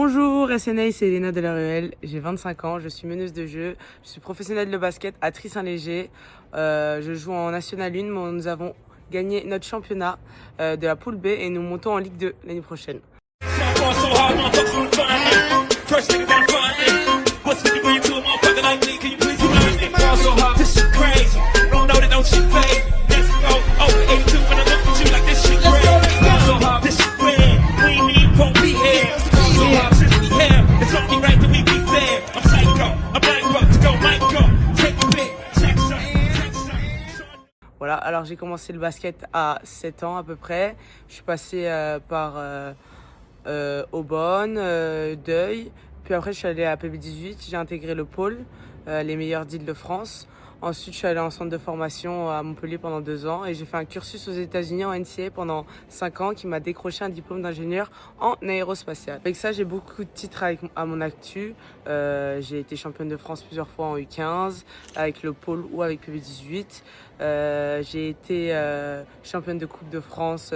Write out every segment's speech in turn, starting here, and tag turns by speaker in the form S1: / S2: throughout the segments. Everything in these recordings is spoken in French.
S1: Bonjour SNA, c'est Elena de la Ruelle, j'ai 25 ans, je suis meneuse de jeu, je suis professionnelle de basket à Tri-Saint-Léger, je joue en National 1, mais nous avons gagné notre championnat de la poule B et nous montons en Ligue 2 l'année prochaine. Voilà, alors j'ai commencé le basket à 7 ans à peu près. Je suis passé par Aubonne, Deuil. Puis après, je suis allée à PB18. J'ai intégré le pôle, les meilleurs d'Île-de-France. Ensuite, je suis allée en centre de formation à Montpellier pendant 2 ans. Et j'ai fait un cursus aux États-Unis en NCAA pendant 5 ans qui m'a décroché un diplôme d'ingénieur en aérospatial. Avec ça, j'ai beaucoup de titres à mon actu. J'ai été championne de France plusieurs fois en U15, avec le pôle ou avec PB18. J'ai été championne de Coupe de France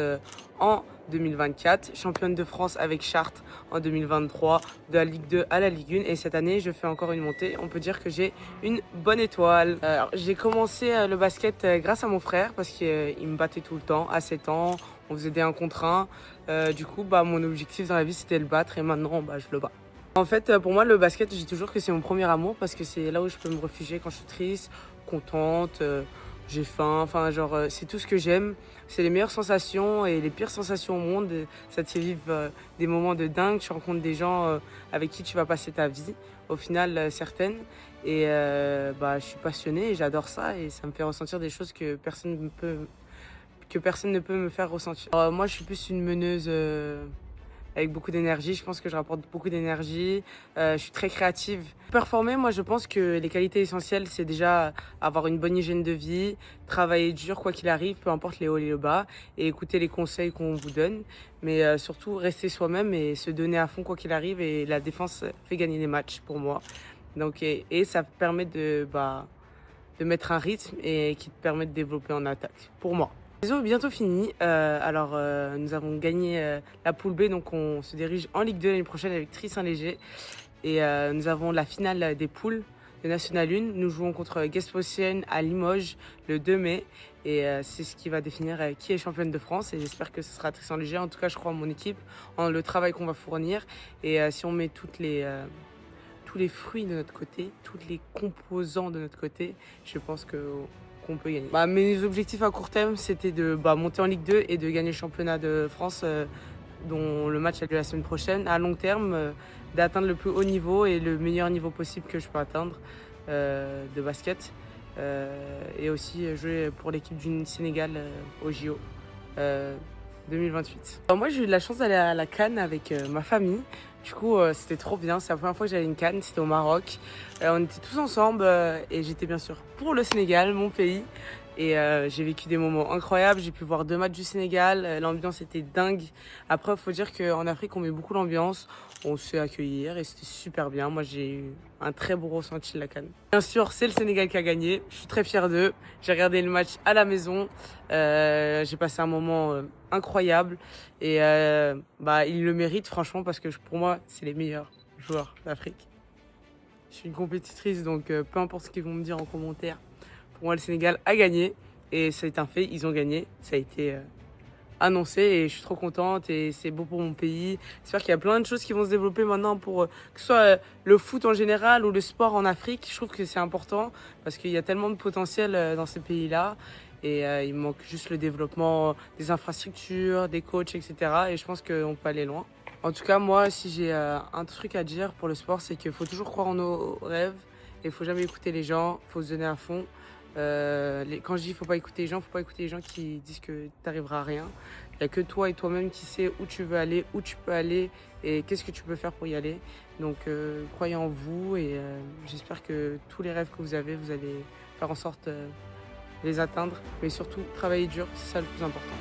S1: en 2024, championne de France avec Chartres en 2023, de la Ligue 2 à la Ligue 1 et cette année je fais encore une montée. On peut dire que j'ai une bonne étoile. J'ai commencé le basket grâce à mon frère parce qu'il me battait tout le temps. À 7 ans, on faisait des 1 contre 1. Du coup, mon objectif dans la vie c'était le battre et maintenant je le bats. En fait, pour moi, le basket, je dis toujours que c'est mon premier amour parce que c'est là où je peux me réfugier quand je suis triste, contente, j'ai faim, c'est tout ce que j'aime. C'est les meilleures sensations et les pires sensations au monde. Ça te fait vivre des moments de dingue. Tu rencontres des gens avec qui tu vas passer ta vie, au final certaines. Et je suis passionnée et j'adore ça et ça me fait ressentir des choses que personne ne peut me faire ressentir. Alors, moi, je suis plus une meneuse avec beaucoup d'énergie. Je pense que je rapporte beaucoup d'énergie. Je suis très créative. Performer, moi, je pense que les qualités essentielles, c'est déjà avoir une bonne hygiène de vie, travailler dur quoi qu'il arrive, peu importe les hauts et les bas, et écouter les conseils qu'on vous donne. Mais surtout, rester soi-même et se donner à fond quoi qu'il arrive. Et la défense fait gagner les matchs pour moi. Donc, et ça permet de mettre un rythme et qui te permet de développer en attaque, pour moi. La saison est bientôt finie. Nous avons gagné la poule B, donc on se dirige en Ligue 2 l'année prochaine avec Tri-Saint-Léger. Et nous avons la finale des poules de National 1. Nous jouons contre Guespotienne à Limoges le 2 mai. Et c'est ce qui va définir qui est championne de France. Et j'espère que ce sera Tri-Saint-Léger. En tout cas, je crois en mon équipe, en le travail qu'on va fournir. Et si on met tous les fruits de notre côté, tous les composants de notre côté, je pense qu'on peut gagner. Mes objectifs à court terme, c'était de monter en Ligue 2 et de gagner le championnat de France dont le match a lieu la semaine prochaine. À long terme, d'atteindre le plus haut niveau et le meilleur niveau possible que je peux atteindre de basket. Et aussi jouer pour l'équipe du Sénégal au JO 2028. Alors moi, j'ai eu de la chance d'aller à la CAN avec ma famille. Du coup, c'était trop bien. C'est la première fois que j'allais à une CAN, c'était au Maroc. On était tous ensemble et j'étais bien sûr pour le Sénégal, mon pays. Et j'ai vécu des moments incroyables. J'ai pu voir 2 matchs du Sénégal. L'ambiance était dingue. Après, il faut dire qu'en Afrique, on met beaucoup l'ambiance. On se fait accueillir et c'était super bien. Moi, j'ai eu un très beau ressenti de la CAN. Bien sûr, c'est le Sénégal qui a gagné. Je suis très fière d'eux. J'ai regardé le match à la maison. J'ai passé un moment incroyable. Et ils le méritent, franchement, parce que pour moi, c'est les meilleurs joueurs d'Afrique. Je suis une compétitrice, donc peu importe ce qu'ils vont me dire en commentaire. Pour moi, le Sénégal a gagné et c'est un fait, ils ont gagné. Ça a été annoncé et je suis trop contente et c'est beau pour mon pays. J'espère qu'il y a plein de choses qui vont se développer maintenant pour que ce soit le foot en général ou le sport en Afrique. Je trouve que c'est important parce qu'il y a tellement de potentiel dans ces pays-là et il manque juste le développement des infrastructures, des coachs, etc. Et je pense qu'on peut aller loin. En tout cas, moi, si j'ai un truc à dire pour le sport, c'est qu'il faut toujours croire en nos rêves et il faut jamais écouter les gens, il faut se donner à fond. Quand je dis faut pas écouter les gens, faut pas écouter les gens qui disent que t'arriveras à rien. Il n'y a que toi et toi-même qui sais où tu veux aller, où tu peux aller et qu'est-ce que tu peux faire pour y aller. Donc croyez en vous et j'espère que tous les rêves que vous allez faire en sorte de les atteindre. Mais surtout, travaillez dur, c'est ça le plus important.